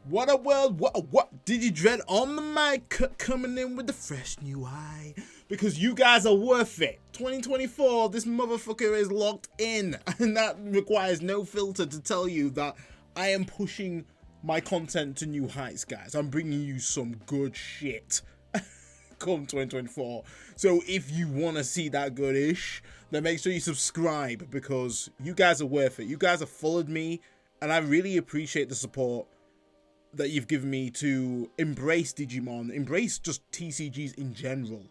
What a world, what did you dread on the mic, coming in with the fresh new eye, because you guys are worth it. 2024, this motherfucker is locked in, and that requires no filter to tell you that I am pushing my content to new heights, guys. I'm bringing you some good shit come 2024. So if you want to see that goodish, then make sure you subscribe, because you guys are worth it. You guys have followed me, and I really appreciate the support that you've given me to embrace Digimon, embrace just TCGs in general.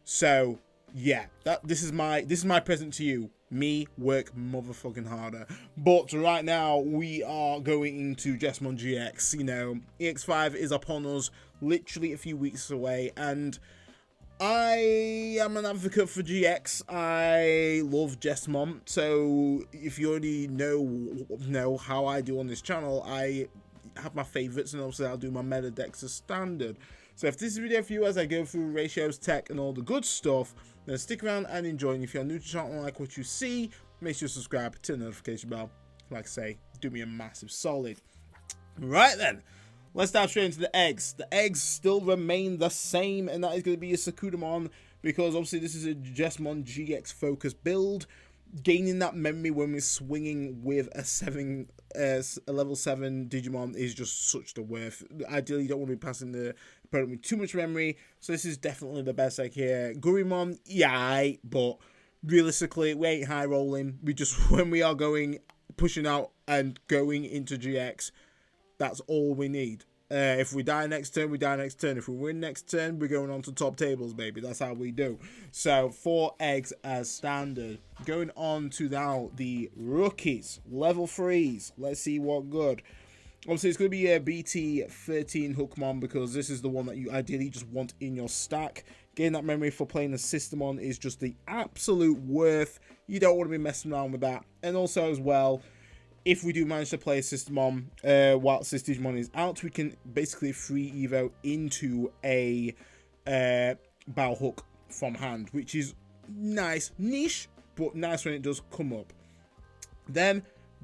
So yeah, this is my present to you. Me work motherfucking harder. But right now we are going into Jesmon GX. You know, EX5 is upon us, literally a few weeks away, and I am an advocate for GX. I love Jesmon. So if you already know how I do on this channel, I have my favorites, and obviously I'll do my meta decks as standard. So if this is a video for you as I go through ratios, tech, and all the good stuff, then stick around and enjoy. And if you're new to the channel and like what you see, make sure to subscribe, turn the notification bell. Like I say, do me a massive solid. Right then, let's dive straight into the eggs. The eggs still remain the same, and that is going to be a Sakudamon, because obviously this is a Jesmon GX focused build. Gaining that memory when we're swinging with a level 7 Digimon is just such the worth. Ideally, you don't want to be passing the opponent with too much memory, so this is definitely the best egg here. Gurimon, yeah, but realistically, we ain't high rolling. We just, when we are pushing out and going into GX, that's all we need. If we die next turn, we die next turn. If we win next turn, we're going on to top tables, baby. That's how we do. So 4 eggs as standard. Going on to now the rookies, level 3s. Let's see what good. Obviously, it's going to be a BT14 Hookmon, because this is the one that you ideally just want in your stack. Getting that memory for playing the Systemon is just the absolute worth. You don't want to be messing around with that. And also as well, if we do manage to play a Systemon whilst this Digimon is out, we can basically free Evo into a Bow Hook from hand, which is nice. Niche, but nice when it does come up. Then,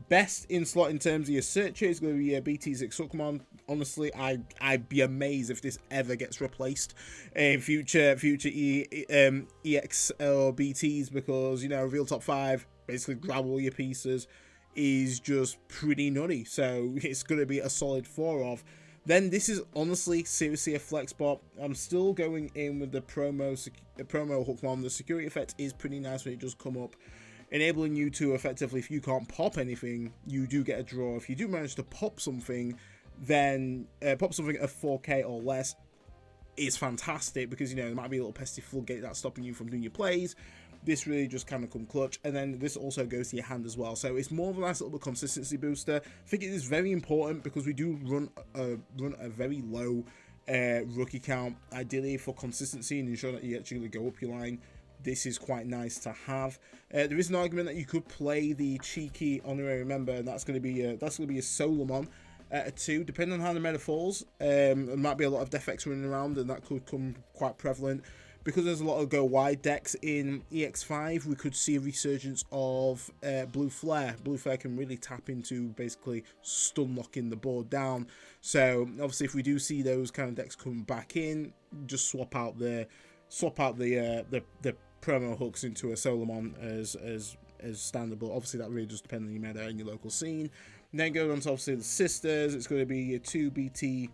best in slot in terms of your searcher is going to be a BT6 Hookmon. Honestly, I'd be amazed if this ever gets replaced in future EX or BTs, because, you know, reveal top 5, basically grab all your pieces, is just pretty nutty. So it's going to be a solid 4 of. Then this is honestly seriously a flex bot. I'm still going in with the promo Hookmon. The security effect is pretty nice when it does come up, enabling you to effectively, if you can't pop anything, you do get a draw. If you do manage to pop something, then pop something of 4k or less is fantastic, because, you know, there might be a little pesky floodgate that's stopping you from doing your plays. This really just kind of come clutch, and then this also goes to your hand as well. So it's more of a nice little consistency booster. I think it is very important, because we do run a very low rookie count. Ideally for consistency and ensure that you actually go up your line, this is quite nice to have. There is an argument that you could play the cheeky honorary member, and that's going to be a Solomon at a 2, depending on how the meta falls. There might be a lot of defects running around, and that could come quite prevalent. Because there's a lot of go wide decks in EX5, we could see a resurgence of Blue Flare. Blue Flare can really tap into basically stun locking the board down. So obviously, if we do see those kind of decks come back in, just swap out the promo hooks into a Solomon as standard. But obviously, that really just depends on your meta and your local scene. And then going on to obviously the sisters, it's going to be your 2 BT6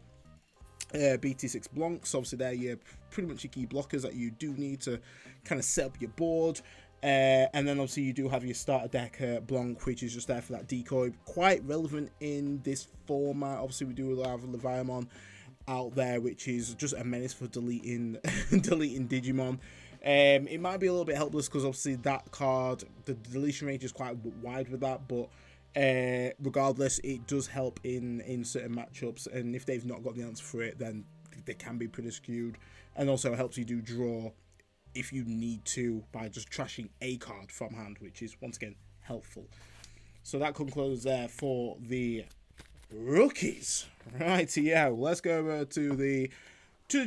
Blancs. Obviously they're your pretty much your key blockers that you do need to kind of set up your board, and then obviously you do have your starter deck Blanc, which is just there for that decoy. Quite relevant in this format. Obviously we do have Leviamon out there, which is just a menace for deleting Digimon. It might be a little bit helpless, because obviously that card, the deletion range is quite wide with that, but regardless, it does help in certain matchups, and if they've not got the answer for it, then they can be pretty skewed. And also helps you do draw if you need to by just trashing a card from hand, which is once again helpful. So that concludes there for the rookies. Right, yeah, let's go over to the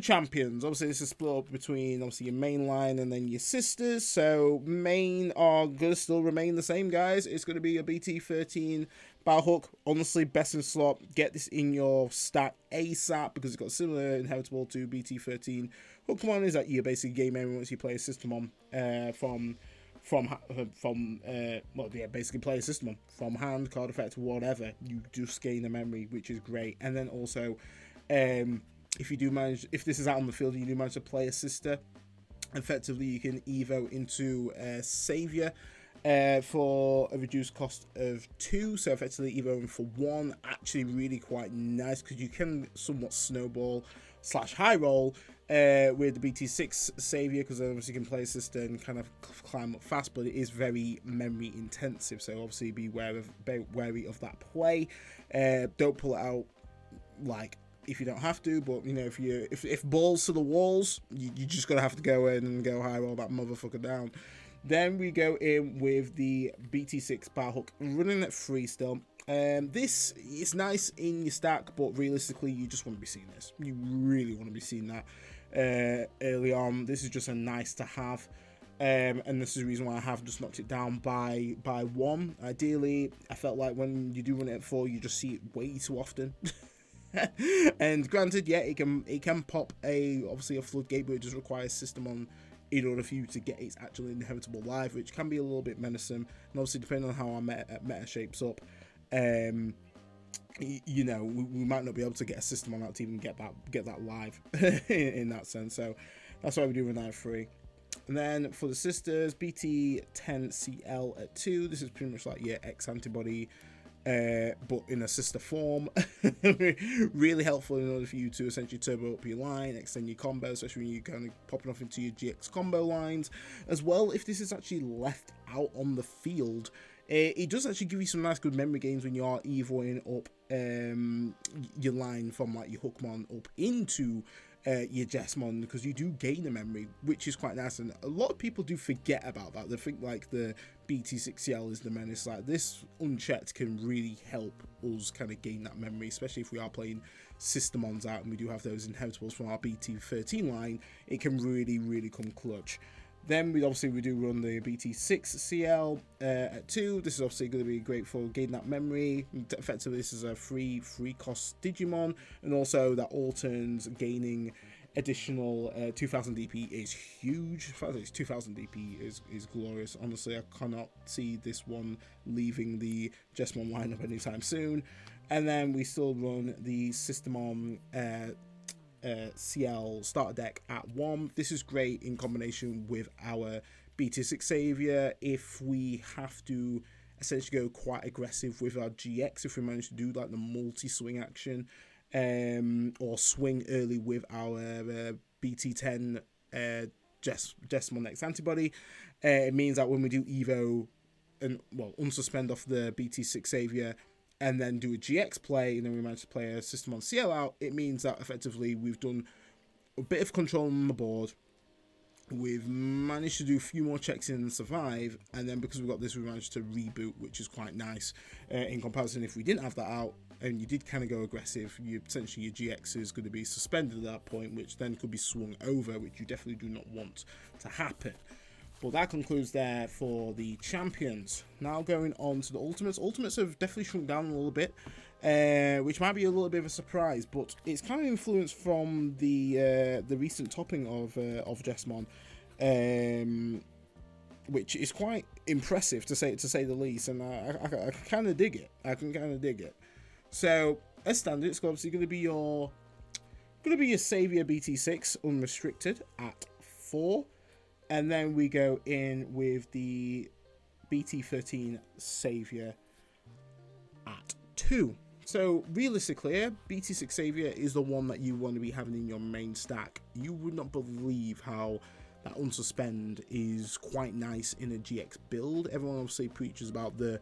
champions. Obviously this is split up between obviously your main line and then your sisters. So main are gonna still remain the same, guys. It's gonna be a BT13 Bow Hook, honestly, best in slot. Get this in your stack ASAP because it's got similar inheritable to BT14. Hookmon is that you basically game everyone once you play a system on well, yeah, basically play a system on from hand, card effect, whatever. You just gain the memory, which is great. And then also, if you do manage, if this is out on the field, you do manage to play a sister. Effectively, you can evo into Savior. For a reduced cost of 2, so effectively evoing for 1, actually really quite nice because you can somewhat snowball / high roll with the BT6 Savior, because obviously you can play a sister and kind of climb up fast, but it is very memory intensive, so obviously be wary of that play. Don't pull it out like if you don't have to, but you know, if balls to the walls, you just gotta have to go in and go high roll that motherfucker down. Then we go in with the BT6 Bow Hook, running at 3 still. This is nice in your stack, but realistically, you just want to be seeing this. You really want to be seeing that early on. This is just a nice to have. And this is the reason why I have just knocked it down by 1. Ideally, I felt like when you do run it at 4, you just see it way too often. And granted, yeah, it can pop obviously a floodgate, but it just requires system on in order for you to get its actual inheritable live, which can be a little bit menacing. And obviously, depending on how our meta shapes up, you know, we might not be able to get a system on that team and get that live in that sense. So that's why we do run that at 3. And then for the sisters, BT10CL at 2. This is pretty much like your X antibody, but in a sister form. Really helpful in order for you to essentially turbo up your line, extend your combo, especially when you're kind of popping off into your GX combo lines. As well, if this is actually left out on the field, it does actually give you some nice good memory gains when you are evoing up your line from like your Hookmon up into your Jesmon, because you do gain the memory, which is quite nice. And a lot of people do forget about that. They think like the BT6CL is the menace. Like this unchecked can really help us kind of gain that memory, especially if we are playing Systemons out and we do have those inheritables from our BT13 line. It can really come clutch. Then we do run the BT6CL at 2. This is obviously going to be great for gaining that memory. Effectively, this is a free cost Digimon, and also that all turns gaining additional 2000 DP is huge. In fact, it's 2000 DP is glorious. Honestly, I cannot see this one leaving the Jesmon lineup anytime soon. And then we still run the Systemon CL starter deck at 1. This is great in combination with our BT6 Savior if we have to essentially go quite aggressive with our GX, if we manage to do like the multi-swing action, or swing early with our BT10 Jesmon X antibody. It means that when we do Evo and unsuspend off the BT6 Savior and then do a GX play, and then we manage to play a Systemon CL out, it means that effectively we've done a bit of control on the board. We've managed to do a few more checks in and survive, and then because we've got this, we managed to reboot, which is quite nice. In comparison, if we didn't have that out and you did kind of go aggressive, potentially your GX is going to be suspended at that point, which then could be swung over, which you definitely do not want to happen. But that concludes there for the champions. Now going on to the ultimates. Ultimates have definitely shrunk down a little bit, which might be a little bit of a surprise, but it's kind of influenced from the recent topping of Jesmon, which is quite impressive to say the least, and I kind of dig it. I can kind of dig it. So as standard, it's obviously going to be your Savior BT6 unrestricted at 4. And then we go in with the BT13 Savior at 2. So realistically, BT6 Savior is the one that you want to be having in your main stack. You would not believe how that unsuspend is quite nice in a GX build. Everyone obviously preaches about the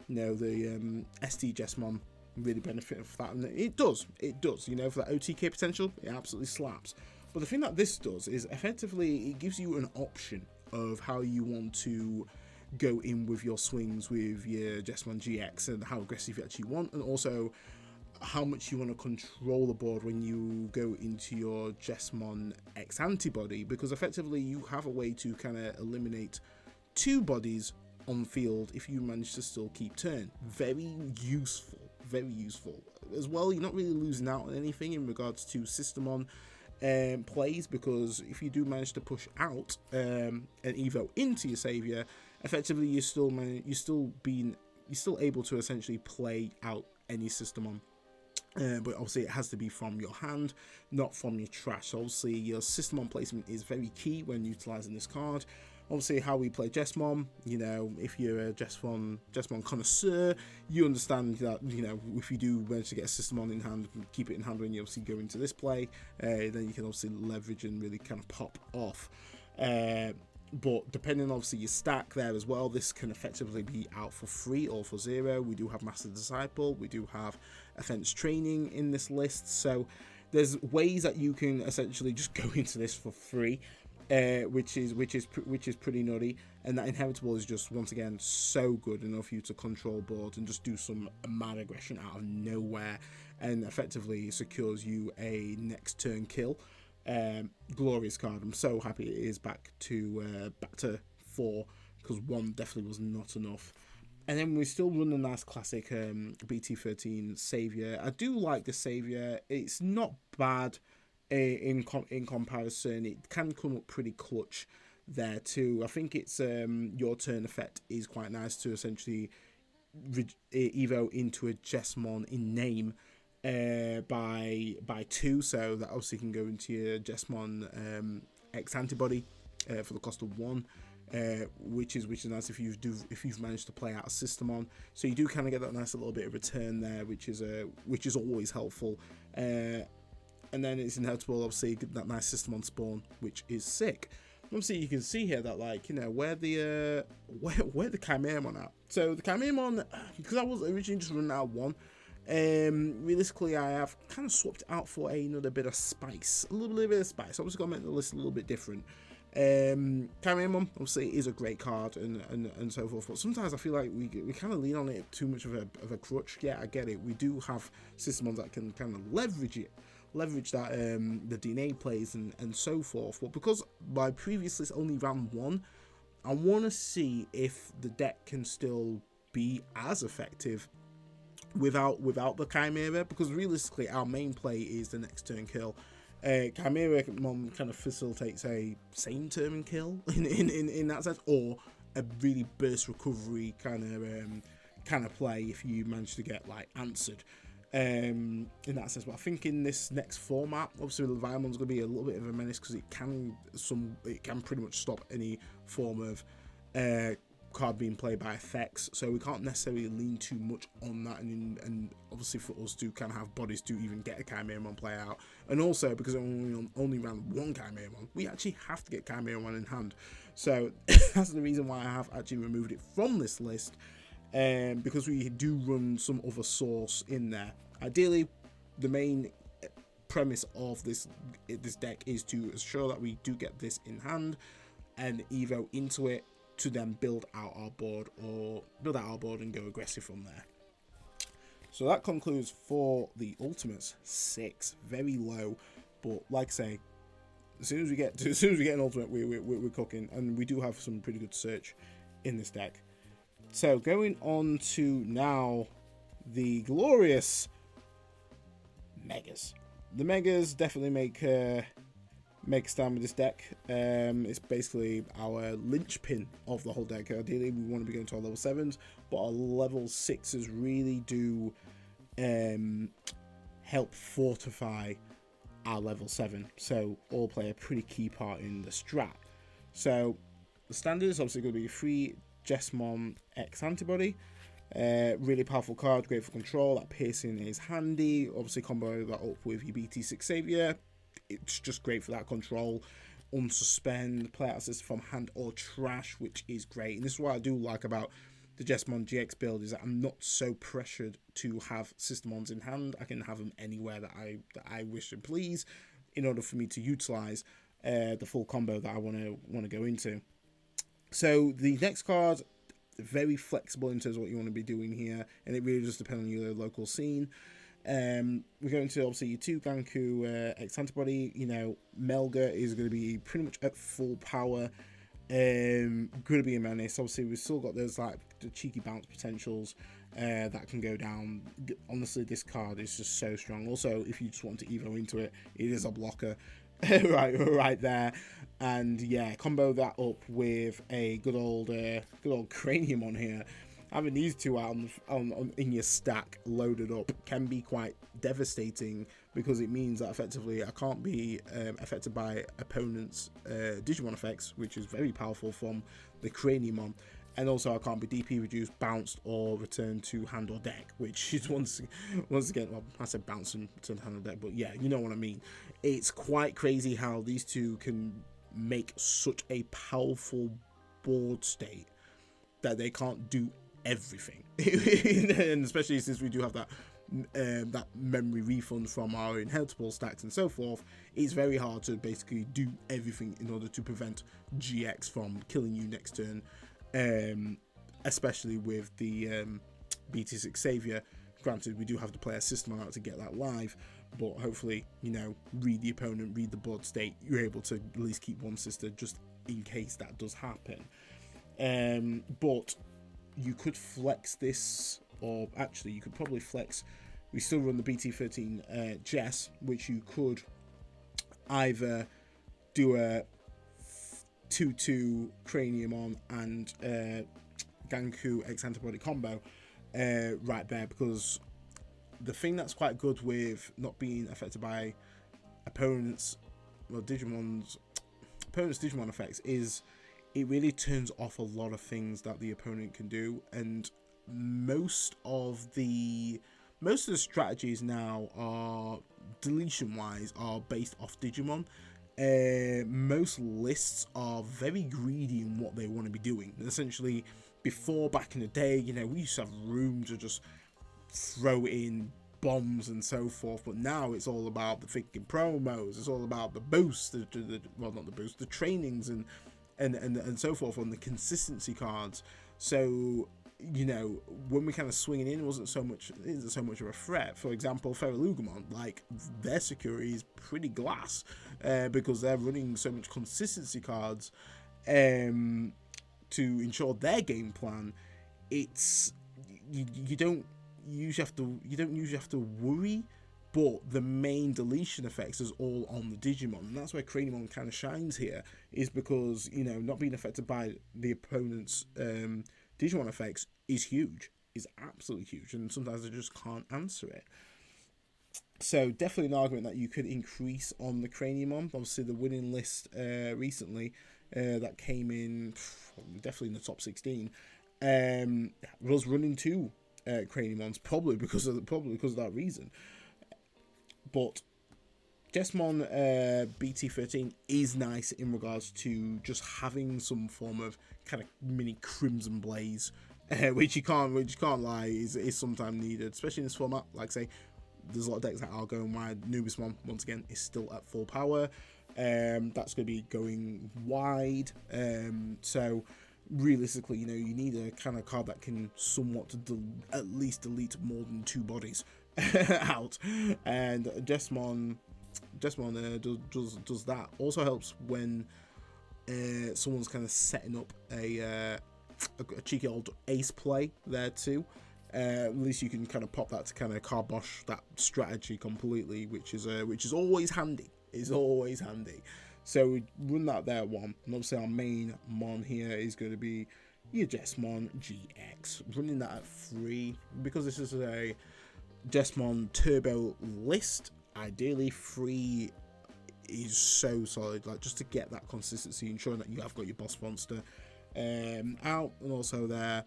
ST Jesmon really benefiting from that, and it does. You know, for that OTK potential, it absolutely slaps. But the thing that this does is effectively it gives you an option of how you want to go in with your swings with your Jesmon GX and how aggressive you actually want, and also how much you want to control the board when you go into your Jesmon X antibody, because effectively you have a way to kind of eliminate 2 bodies on field if you manage to still keep turn. Very useful, very useful. As well, you're not really losing out on anything in regards to Systemon plays, because if you do manage to push out an Evo into your savior, effectively you're still able to essentially play out any Systemon. But obviously it has to be from your hand, not from your trash. So obviously your Systemon placement is very key when utilizing this card. Obviously how we play Jesmon, you know, if you're a Jesmon connoisseur, you understand that, you know, if you do manage to get a Systemon in hand, keep it in hand when you obviously go into this play, then you can obviously leverage and really kind of pop off. But depending obviously your stack there as well, this can effectively be out for free or for 0. We do have Master Disciple, we do have Offense Training in this list, so there's ways that you can essentially just go into this for free, which is pretty nutty. And that Inheritable is just, once again, so good enough for you to control board and just do some mad aggression out of nowhere, and effectively secures you a next turn kill. Glorious card. I'm so happy it is back to 4, because 1 definitely was not enough. And then we still run a nice classic BT14 savior. I do like the savior. It's not bad in comparison. It can come up pretty clutch there too. I think it's your turn effect is quite nice to essentially evo into a Jesmon in name by 2, so that obviously can go into your Jesmon X antibody for the cost of 1, which is nice if you've managed to play out a Systemon. So you do kind of get that nice little bit of return there, which is always helpful. And then it's Inheritable, obviously that nice Systemon spawn, which is sick. Obviously you can see here that, like, you know, where the Chimeramon at. So the Chimeramon, because I was originally just running out of 1, realistically I have kind of swapped out for another bit of spice, a little bit of spice. Obviously got to make the list a little bit different. Chimeramon obviously is a great card and so forth, but sometimes I feel like we kind of lean on it too much of a crutch. Yeah, I get it, we do have Systemons that can kind of leverage that the DNA plays and so forth, but because my previous list only ran 1, I want to see if the deck can still be as effective without the Chimera, because realistically our main play is the next turn kill. Chimeramon kind of facilitates a same turn kill in that sense, or a really burst recovery kind of play if you manage to get like answered in that sense. But I think in this next format, obviously Leviamon's going to be a little bit of a menace, because it can pretty much stop any form of card being played by effects, so we can't necessarily lean too much on that, and obviously for us to kind of have bodies to even get a Chimeramon play out, and also because we only ran 1 Chimeramon, we actually have to get Chimeramon in hand. So that's the reason why I have actually removed it from this list, because we do run some other source in there. Ideally, the main premise of this deck is to ensure that we do get this in hand and evo into it, to then build out our board and go aggressive from there. So that concludes for the Ultimates 6. Very low, but like I say, as soon as we get an Ultimate, we're cooking, and we do have some pretty good search in this deck. So going on to now the glorious Megas. The Megas definitely make stand with this deck. It's basically our linchpin of the whole deck. Ideally we want to be going to our level 7s, but our level 6s really do help fortify our level 7, so all play a pretty key part in the strat. So the standard is obviously going to be 3 Jesmon X antibody. Really powerful card, great for control. That piercing is handy. Obviously combo that up with your BT6 savior, it's just great for that control. Unsuspend, play out assist from hand or trash, which is great. And this is what I do like about the Jesmon GX build, is that I'm not so pressured to have Systemons in hand. I can have them anywhere that I wish and please, in order for me to utilize the full combo that I want to go into. So the next card, very flexible in terms of what you want to be doing here, and it really just depends on your local scene. We're going to obviously your 2 Ganku X antibody. You know, Melga is going to be pretty much at full power Gonna be a menace. Obviously, we've still got those like the cheeky bounce potentials that can go down. Honestly, this card is just so strong. Also, if you just want to evo into it, it is a blocker. right there. And yeah, combo that up with a good old cranium on here. Having these two out in your stack loaded up can be quite devastating, because it means that effectively I can't be affected by opponents' Digimon effects, which is very powerful from the Craniumon, and also I can't be DP reduced, bounced, or returned to hand or deck, which is once again, well, I said bounce and return to hand or deck, but yeah, you know what I mean. It's quite crazy how these two can make such a powerful board state that they can't do everything. And especially since we do have that memory refund from our inheritable stacks and so forth, it's very hard to basically do everything in order to prevent GX from killing you next turn, especially with the BT6 Savior. Granted, we do have to play a system out to get that live, but hopefully, you know, read the opponent, read the board state, you're able to at least keep one sister just in case that does happen. But you could flex this, or actually you could probably flex, we still run the BT14 Jess, which you could either do a 2-2 Cranium on and Ganku X antibody combo right there, because the thing that's quite good with not being affected by opponents, well, Digimon effects, is it really turns off a lot of things that the opponent can do, and most of the strategies now are deletion wise are based off Digimon. Most lists are very greedy in what they want to be doing. Essentially, before, back in the day, you know, we used to have room to just throw in bombs and so forth, but now it's all about the freaking promos. It's all about the boosts, well, not the boosts, the trainings and so forth on the consistency cards. So, you know, when we kind of swinging in, it isn't so much of a threat. For example, Feralugumon, like, their security is pretty glass because they're running so much consistency cards to ensure their game plan. It's you don't usually have to worry. But the main deletion effects is all on the Digimon, and that's where Craniumon kind of shines here, is because, you know, not being affected by the opponent's Digimon effects is huge, is absolutely huge, and sometimes they just can't answer it. So definitely an argument that you could increase on the Craniumon. Obviously, the winning list recently that came in, definitely in the top 16, was running two Craniumons, probably because of that reason. But Jesmon BT14 is nice in regards to just having some form of kind of mini Crimson Blaze, which you can't lie is sometimes needed, especially in this format. Like I say, there's a lot of decks that are going wide. Nubismon, once again, is still at full power. That's going to be going wide. So realistically, you know, you need a kind of card that can somewhat at least delete more than two bodies out, and Jesmon does that. Also helps when someone's kind of setting up a cheeky old ace play there too. At least you can kind of pop that to kind of carbosh that strategy completely, which is always handy. Is always handy. So we run that there one, and obviously our main mon here is going to be your Jesmon GX, running that at 3 because this is a Jesmon Turbo list. Ideally 3 is so solid, like, just to get that consistency, ensuring that you have got your boss monster out, and also there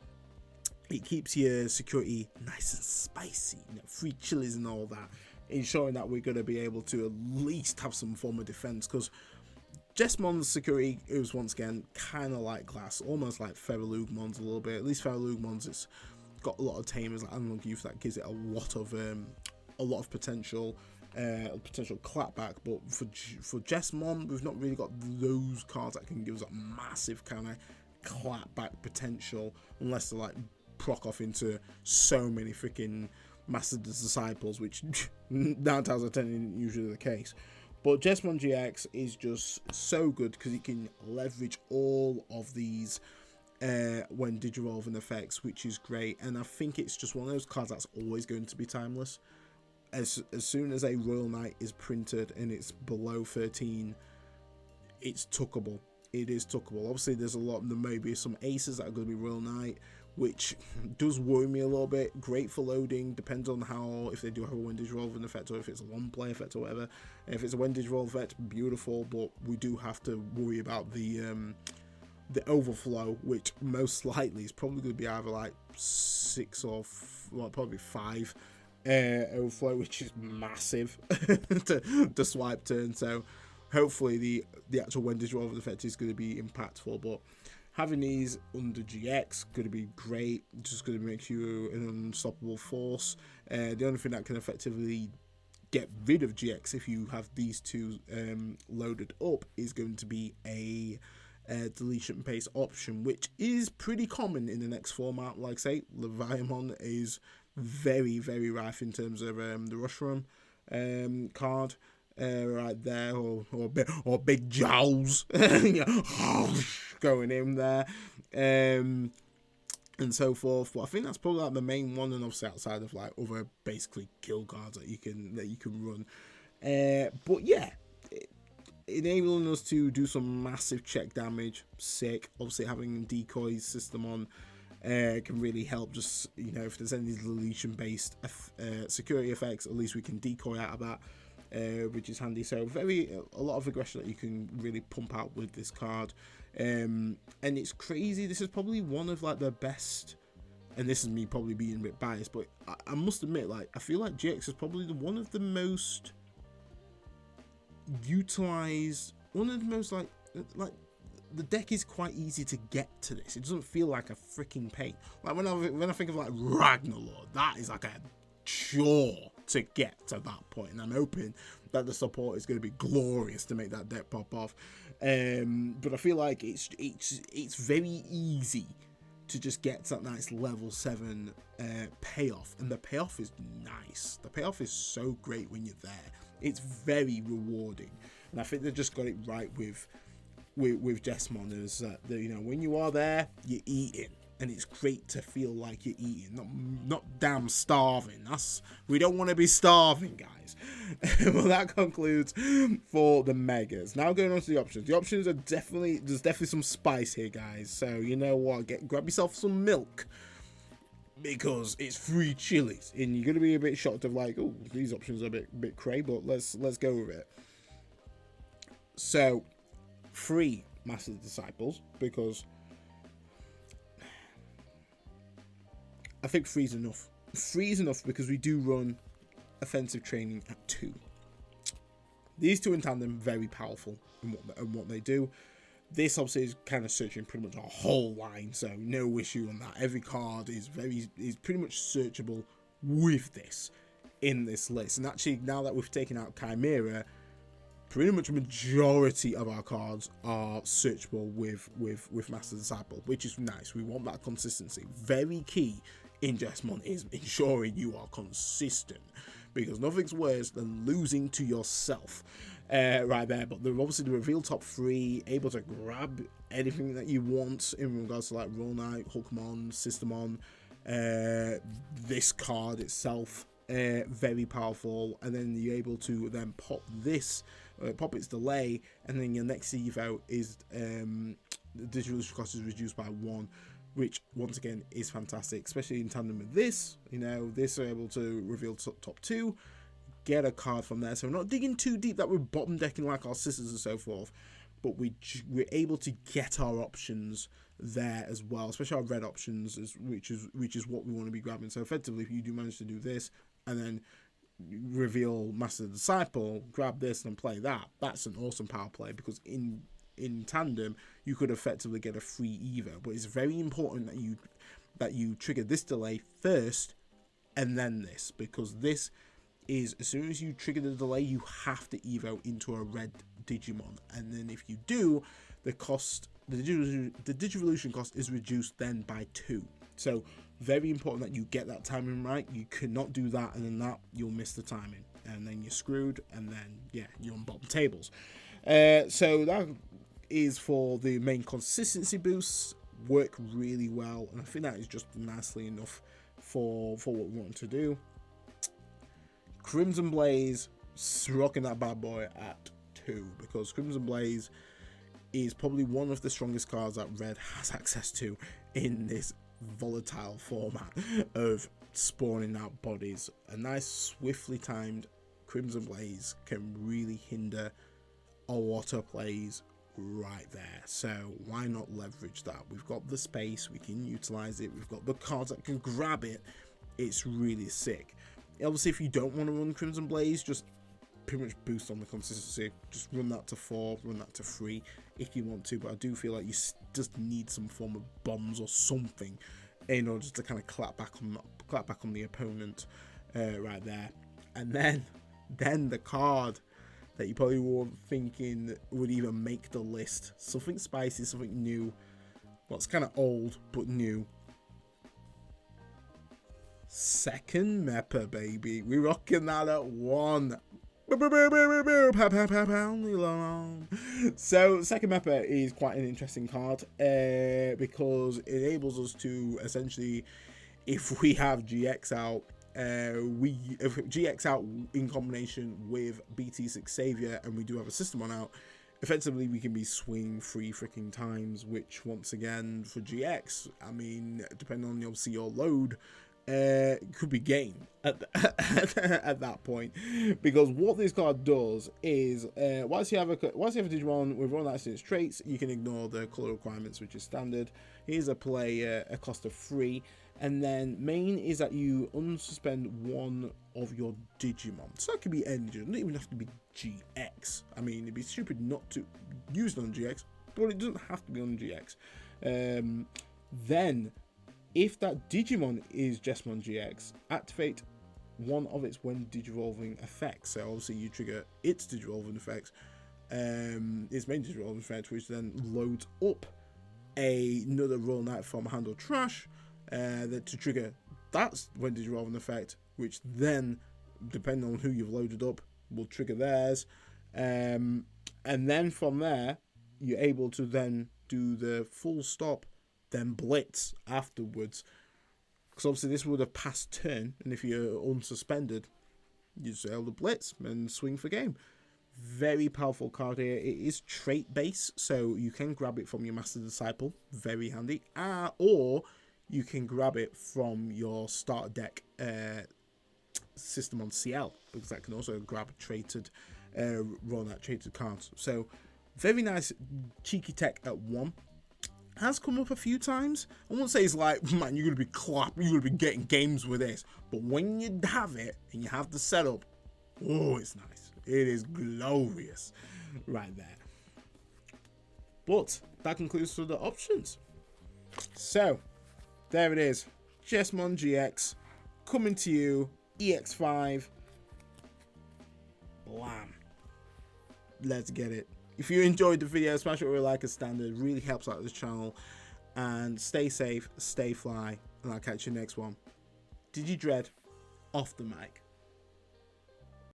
it keeps your security nice and spicy, you know, free chilies and all that, ensuring that we're going to be able to at least have some form of defense, because Jesmon's security is once again kind of like glass, almost like Feralugmon's a little bit. At least Feralugmon's, it's got a lot of Tamers, like Analog Youth, that gives it a lot of potential clapback. But for Jesmon, we've not really got those cards that can give us that massive kind of clapback potential, unless they like proc off into so many freaking Master Disciples, which 9 times out of 10 isn't usually the case. But Jesmon GX is just so good because you can leverage all of these when Digivolving effects, which is great. And I think it's just one of those cards that's always going to be timeless. As soon as a Royal Knight is printed and it's below 13, it's tuckable. It is tuckable. Obviously, there may be some aces that are going to be Royal Knight, which does worry me a little bit. Great for loading, depends on if they do have a when Digivolving effect or if it's a one play effect or whatever. If it's a when Digivolve effect, beautiful, but we do have to worry about the overflow, which most likely is probably going to be either like 6 or probably 5 overflow, which is massive to swipe turn. So hopefully the actual when Digivolve effect is going to be impactful, but having these under GX going to be great. Just going to make you an unstoppable force. The only thing that can effectively get rid of GX if you have these two loaded up is going to be a deletion paste option, which is pretty common in the next format. Like say, Leviamon is very, very rife in terms of the Rushroom card. Right there, or Big Jowls going in there, and so forth. But I think that's probably like the main one, and obviously outside of like other basically kill cards that you can run. But yeah, enabling us to do some massive check damage, sick. Obviously having decoy system on can really help. Just if there's any deletion based security effects, at least we can decoy out of that. Which is handy. So a lot of aggression that you can really pump out with this card, and it's crazy. This is probably one of like the best, and this is me probably being a bit biased, but I must admit, like I feel like GX is probably one of the most utilized, one of the most like the deck is quite easy to get to this. It doesn't feel like a freaking pain. Like when I think of like Ragnarlord, that is like a chore to get to that point, and I'm hoping that the support is going to be glorious to make that deck pop off. But I feel like it's very easy to just get to that nice level 7 payoff, and the payoff is nice. The payoff is so great when you're there. It's very rewarding, and I think they just got it right with Jesmon. Is that when you are there, you're eating. And it's great to feel like you're eating, not damn starving. We don't want to be starving, guys. Well, that concludes for the megas. Now going on to the options. The options are there's definitely some spice here, guys. So you know what? Grab yourself some milk, because it's free chilies, and you're gonna be a bit shocked of like, oh, these options are a bit cray, but let's go with it. So, free Master Disciples, because I think free is enough. Free is enough because we do run offensive training at 2. These two in tandem, very powerful in what they do. This obviously is kind of searching pretty much our whole line, so no issue on that. Every card is pretty much searchable with this in this list. And actually, now that we've taken out Chimera, pretty much majority of our cards are searchable with Master Disciple, which is nice. We want that consistency. Very key in Jesmon is ensuring you are consistent, because nothing's worse than losing to yourself right there. But they're obviously the reveal top 3, able to grab anything that you want in regards to like Royal Knight, Hookmon, Systemon, this card itself, very powerful. And then you're able to then pop this, pop its delay, and then your next evo is the digital cost is reduced by 1, which once again is fantastic, especially in tandem with this. This are able to reveal top 2, get a card from there. So we're not digging too deep that we're bottom decking like our sisters and so forth, but we're able to get our options there as well, especially our red options, which is what we want to be grabbing. So effectively, if you do manage to do this and then reveal Master Disciple, grab this and play that, that's an awesome power play, because in tandem you could effectively get a free evo. But it's very important that you trigger this delay first and then this, because this is, as soon as you trigger the delay, you have to evo into a red Digimon, and then if you do, the Digivolution cost is reduced then by 2. So very important that you get that timing right. You cannot do that, and then you'll miss the timing. and then you're screwed, and then yeah, you're on bottom tables. So that is for the main consistency boosts. Work really well, and I think that is just nicely enough for what we want to do. Crimson Blaze, rocking that bad boy at 2, because Crimson Blaze is probably one of the strongest cards that Red has access to in this volatile format of spawning out bodies. A nice swiftly timed Crimson Blaze can really hinder a lot of plays right there, so why not leverage that? We've got the space, we can utilize it, we've got the cards that can grab it. It's really sick. Obviously, if you don't want to run Crimson Blaze, just pretty much boost on the consistency, just run that to 4, run that to 3 if you want to, but I do feel like you just need some form of bombs or something in order to kind of clap back on the opponent right there. And then the card that you probably weren't thinking would even make the list, something spicy, something new. Well, it's kind of old but new. Second Mepper, baby, we're rocking that at 1. So second Mepper is quite an interesting card because it enables us to essentially, if we have GX out, if GX out in combination with BT6 Savior, and we do have a System out, effectively we can be swinging 3 freaking times, which once again for GX, I mean, depending on obviously your load, could be game at that point, because what this card does is once you have a Digimon with one accident's traits, you can ignore the color requirements, which is standard. Here's a play a cost of 3, and then main is that you unsuspend one of your Digimon. So that could be any Digimon, it doesn't even have to be GX. I mean, it'd be stupid not to use it on GX, but it doesn't have to be on GX. Then if that Digimon is Jesmon GX, activate one of its when Digivolving effects. So obviously you trigger its Digivolving effects, its main Digivolving effect, which then loads up another Royal Knight from Handle Trash to trigger that's when Digivolving effect, which then, depending on who you've loaded up, will trigger theirs. And then from there, you're able to then do the full stop, then blitz afterwards, because obviously this would have passed turn, and if you're unsuspended, you just able to blitz and swing for game. Very powerful card here. It is trait based, so you can grab it from your Master Disciple, very handy, or you can grab it from your starter deck system on CL, because that can also grab traded run at traded cards. So very nice cheeky tech at 1. Has come up a few times. I won't say it's like, man, you're gonna be getting games with this, but when you have it and you have the setup, oh, it's nice. It is glorious right there. But that concludes for the options. So there it is, Jesmon GX coming to you, EX5. Blam. Let's get it. If you enjoyed the video, smash it with a like as standard. Really helps out this channel. And stay safe, stay fly, and I'll catch you next one. Digidread off the mic.